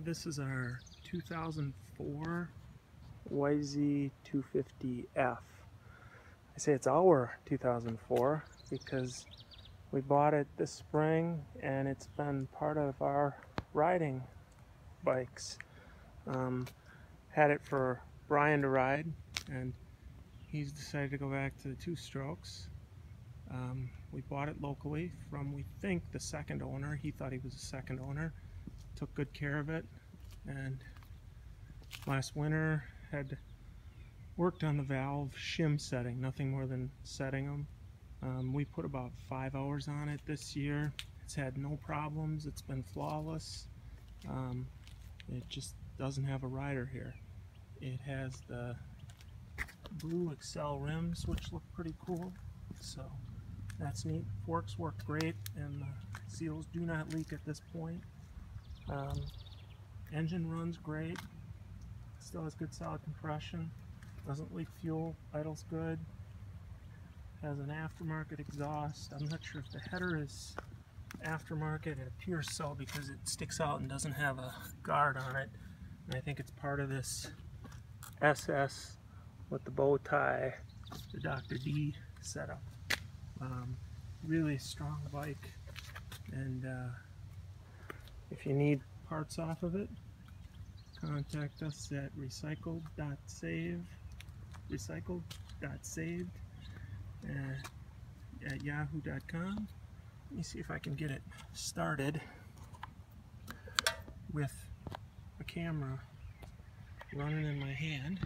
This is our 2004 YZ250F. I say it's our 2004 because we bought it this spring and it's been part of our riding bikes. Had it for Brian to ride, and he's decided to go back to the two-strokes. We bought it locally from, we think, the second owner. He thought he was the second owner. Took good care of it, and last winter had worked on the valve shim setting, nothing more than setting them. We put about 5 hours on it this year. It's had no problems. It's been flawless. It just doesn't have a rider here. It has the blue Excel rims, which look pretty cool, so that's neat. Forks work great, and the seals do not leak at this point. Engine runs great. Still has good solid compression. Doesn't leak fuel. Idles good. Has an aftermarket exhaust. I'm not sure if the header is aftermarket. It appears so because it sticks out and doesn't have a guard on it. And I think it's part of this SS with the bow tie, the Dr. D setup. Really strong bike, and if you need parts off of it, contact us at recycled.saved at yahoo.com. Let me see if I can get it started with a camera running in my hand.